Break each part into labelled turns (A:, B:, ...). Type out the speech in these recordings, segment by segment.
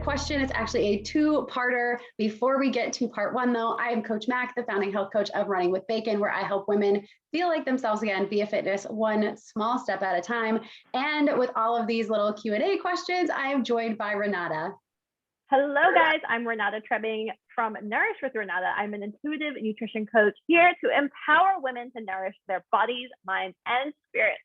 A: Question. It's actually a two-parter. Before we get to part one, though, I am Coach Mack, the founding health coach of Running with Bacon, where I help women feel like themselves again via fitness, one small step at a time. And with all of these little Q&A questions, I am joined by Renata.
B: Hello, guys. I'm Renata Trebbing from Nourish with Renata. I'm an intuitive nutrition coach here to empower women to nourish their bodies, minds, and spirits.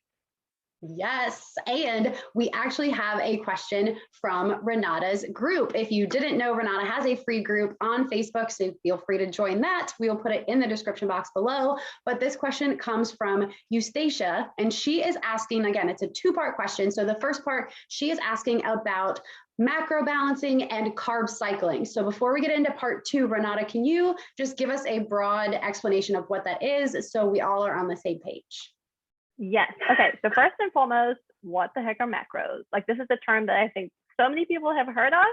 A: Yes, and we actually have a question from Renata's group. If you didn't know, Renata has a free group on Facebook, so feel free to join that. We'll put it in the description box below. But this question comes from Eustacia, and she is asking, again, it's a two-part question. So the first part, she is asking about macro balancing and carb cycling. So before we get into part two, Renata, can you just give us a broad explanation of what that is so we all are on the same page?
B: Yes. Okay. So first and foremost, what the heck are macros? Like, this is a term that I think so many people have heard of,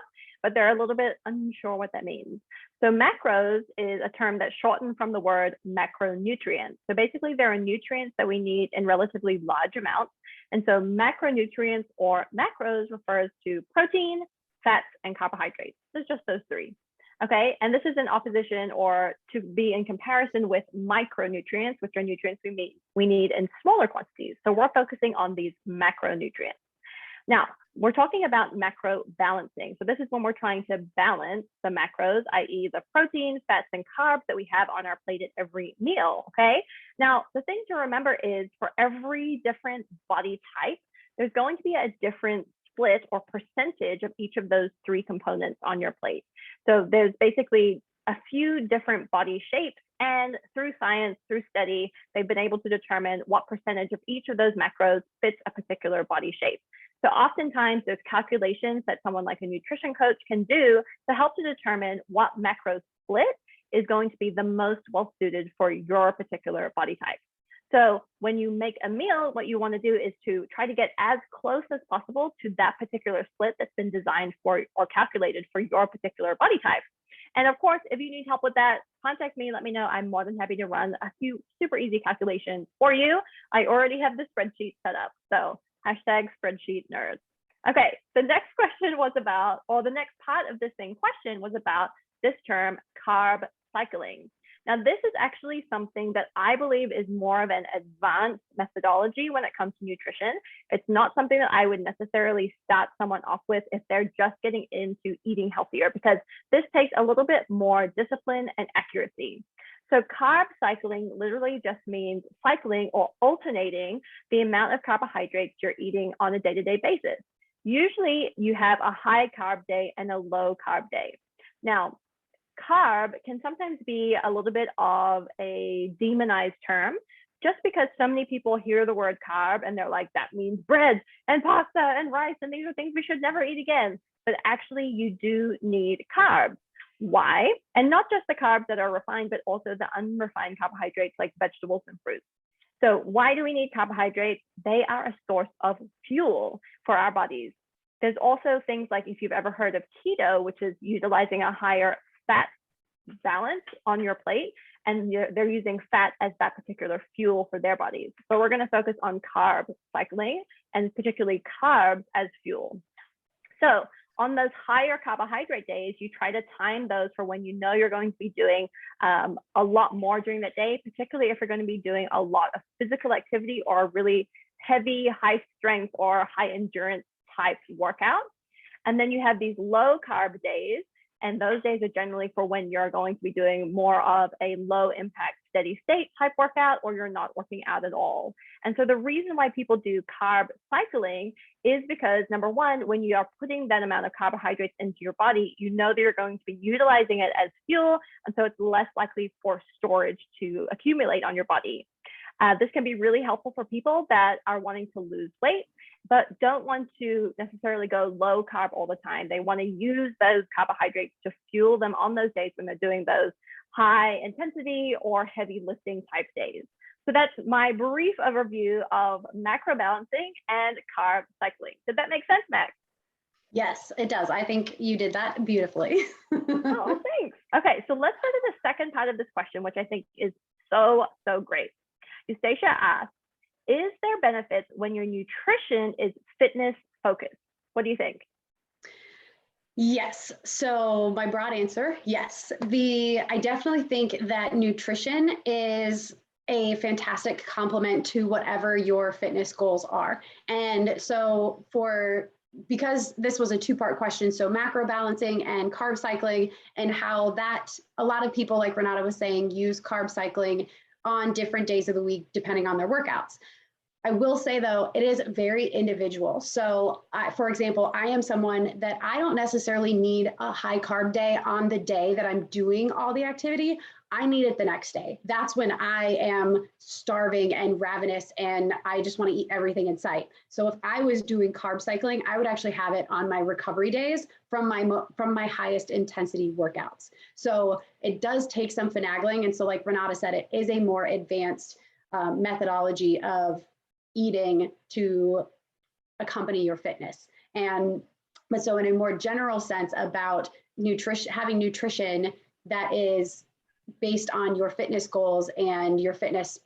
B: but they're a little bit unsure what that means. So macros is a term that's shortened from the word macronutrients. So basically, there are nutrients that we need in relatively large amounts. And so macronutrients or macros refers to protein, fats, and carbohydrates. There's just those three. Okay, and this is in opposition or to be in comparison with micronutrients, which are nutrients we need in smaller quantities. So we're focusing on these macronutrients. Now, we're talking about macro balancing. So this is when we're trying to balance the macros, i.e. the protein, fats, and carbs that we have on our plate at every meal, okay? Now, the thing to remember is for every different body type, there's going to be a different split or percentage of each of those three components on your plate. So there's basically a few different body shapes, and through science, through study, they've been able to determine what percentage of each of those macros fits a particular body shape. So oftentimes there's calculations that someone like a nutrition coach can do to help to determine what macro split is going to be the most well suited for your particular body type. So when you make a meal, what you want to do is to try to get as close as possible to that particular split that's been designed for or calculated for your particular body type. And of course, if you need help with that, contact me, let me know. I'm more than happy to run a few super easy calculations for you. I already have the spreadsheet set up. So hashtag spreadsheet nerds. Okay, the next question was about, or the next part of this same question was about this term, carb cycling. Now, this is actually something that I believe is more of an advanced methodology when it comes to nutrition. It's not something that I would necessarily start someone off with if they're just getting into eating healthier, because this takes a little bit more discipline and accuracy. So carb cycling literally just means cycling or alternating the amount of carbohydrates you're eating on a day-to-day basis. Usually you have a high carb day and a low carb day. Now, carb can sometimes be a little bit of a demonized term, just because so many people hear the word carb and they're like, that means bread and pasta and rice, and these are things we should never eat again. But actually, you do need carbs. Why? And not just the carbs that are refined, but also the unrefined carbohydrates like vegetables and fruits. So why do we need carbohydrates? They are a source of fuel for our bodies. There's also things like, if you've ever heard of keto, which is utilizing a higher fat balance on your plate, and they're using fat as that particular fuel for their bodies. So we're going to focus on carb cycling and particularly carbs as fuel. So on those higher carbohydrate days, you try to time those for when you know you're going to be doing a lot more during that day, particularly if you're going to be doing a lot of physical activity or a really heavy, high strength or high endurance type workout. And then you have these low carb days. And those days are generally for when you're going to be doing more of a low impact, steady state type workout, or you're not working out at all. And so the reason why people do carb cycling is because, number one, when you are putting that amount of carbohydrates into your body, you know that you're going to be utilizing it as fuel. And so it's less likely for storage to accumulate on your body. This can be really helpful for people that are wanting to lose weight, but don't want to necessarily go low carb all the time. They want to use those carbohydrates to fuel them on those days when they're doing those high intensity or heavy lifting type days. So that's my brief overview of macro balancing and carb cycling. Did that make sense, Max?
A: Yes, it does. I think you did that beautifully.
B: Oh, thanks. Okay, so let's go to the second part of this question, which I think is so great. Eustacia asks, is there benefits when your nutrition is fitness focused? What do you think?
A: Yes. So my broad answer, yes. I definitely think that nutrition is a fantastic complement to whatever your fitness goals are. And so because this was a two-part question, so macro balancing and carb cycling, and how that a lot of people, like Renata was saying, use carb cycling on different days of the week, depending on their workouts. I will say though, it is very individual. So for example, I am someone that I don't necessarily need a high carb day on the day that I'm doing all the activity. I need it the next day. That's when I am starving and ravenous and I just want to eat everything in sight. So if I was doing carb cycling, I would actually have it on my recovery days from my highest intensity workouts. So it does take some finagling. And so like Renata said, it is a more advanced methodology of eating to accompany your fitness. But so in a more general sense about nutrition, having nutrition that is based on your fitness goals and your fitness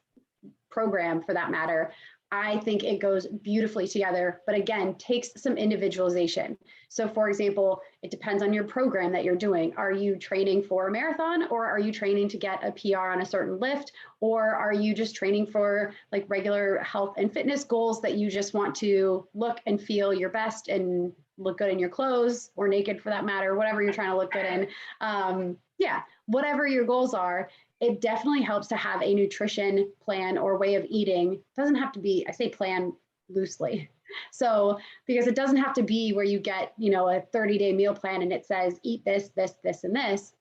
A: program for that matter, I think it goes beautifully together, but again, takes some individualization. So for example, it depends on your program that you're doing. Are you training for a marathon, or are you training to get a PR on a certain lift? Or are you just training for like regular health and fitness goals that you just want to look and feel your best and look good in your clothes, or naked for that matter, whatever you're trying to look good in. Yeah, whatever your goals are, it definitely helps to have a nutrition plan or way of eating. It doesn't have to be, I say plan loosely. So, because it doesn't have to be where you get, a 30-day meal plan and it says eat this, this, this, and this,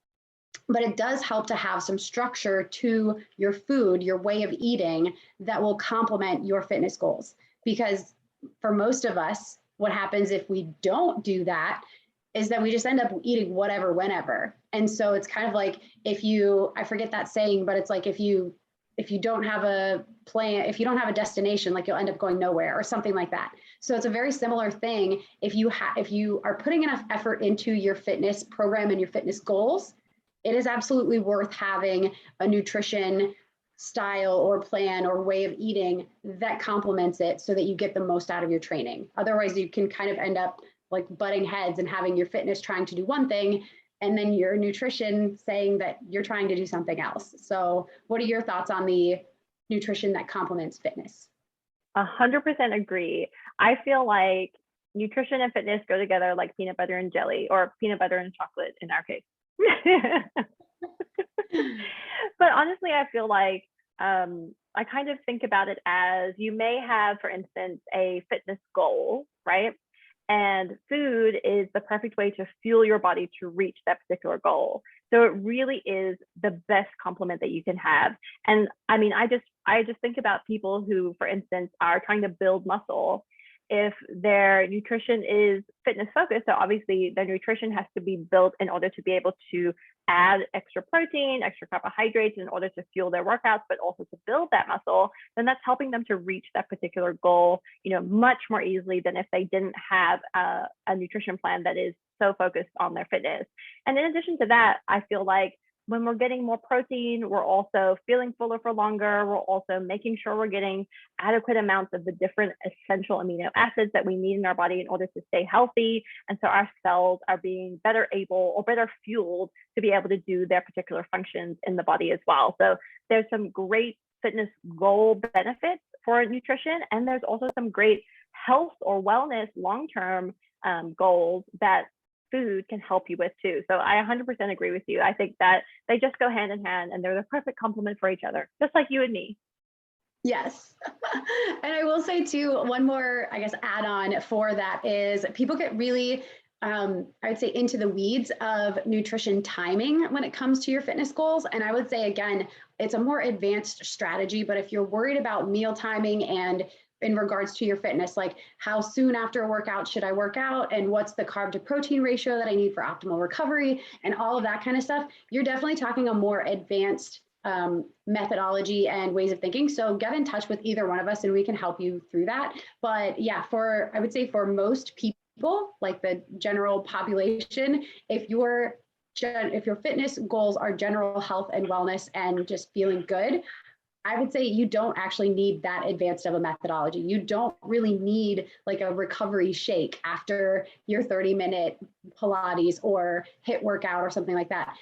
A: but it does help to have some structure to your food, your way of eating that will complement your fitness goals. Because for most of us, what happens if we don't do that is that we just end up eating whatever, whenever. And so it's kind of like I forget that saying, but it's like if you don't have a plan, if you don't have a destination, like you'll end up going nowhere or something like that. So it's a very similar thing. If you are putting enough effort into your fitness program and your fitness goals, it is absolutely worth having a nutrition style or plan or way of eating that complements it so that you get the most out of your training. Otherwise, you can kind of end up like butting heads and having your fitness trying to do one thing and then your nutrition saying that you're trying to do something else. So what are your thoughts on the nutrition that complements fitness?
B: 100% agree. I feel like nutrition and fitness go together like peanut butter and jelly, or peanut butter and chocolate in our case. But honestly, I feel like I kind of think about it as you may have, for instance, a fitness goal, right? And food is the perfect way to fuel your body to reach that particular goal. So it really is the best complement that you can have. And I mean, I just think about people who, for instance, are trying to build muscle. If their nutrition is fitness focused, so obviously their nutrition has to be built in order to be able to add extra protein, extra carbohydrates in order to fuel their workouts, but also to build that muscle, then that's helping them to reach that particular goal, much more easily than if they didn't have a nutrition plan that is so focused on their fitness. And in addition to that, I feel like when we're getting more protein, we're also feeling fuller for longer. We're also making sure we're getting adequate amounts of the different essential amino acids that we need in our body in order to stay healthy. And so our cells are being better able or better fueled to be able to do their particular functions in the body as well. So there's some great fitness goal benefits for nutrition. And there's also some great health or wellness long-term goals that food can help you with too. So I 100% agree with you. I think that they just go hand in hand and they're the perfect complement for each other, just like you and me.
A: Yes. And I will say too, one more, I guess, add on for that is people get really, I'd say into the weeds of nutrition timing when it comes to your fitness goals. And I would say, again, it's a more advanced strategy, but if you're worried about meal timing and in regards to your fitness, like how soon after a workout should I work out and what's the carb to protein ratio that I need for optimal recovery and all of that kind of stuff, you're definitely talking a more advanced methodology and ways of thinking. So get in touch with either one of us and we can help you through that. But yeah, I would say for most people, like the general population, if your fitness goals are general health and wellness and just feeling good, I would say you don't actually need that advanced of a methodology. You don't really need like a recovery shake after your 30-minute Pilates or HIIT workout or something like that.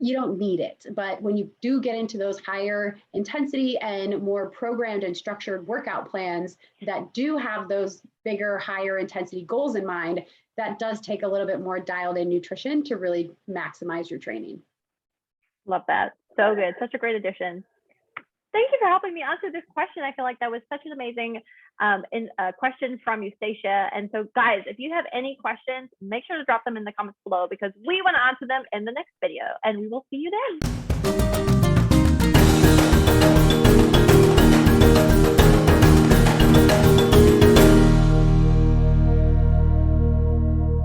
A: You don't need it. But when you do get into those higher intensity and more programmed and structured workout plans that do have those bigger, higher intensity goals in mind, that does take a little bit more dialed in nutrition to really maximize your training.
B: Love that. So good. Such a great addition. Thank you for helping me answer this question. I feel like that was such an amazing question from Eustacia. And so guys, if you have any questions, make sure to drop them in the comments below because we want to answer them in the next video, and we will see you then.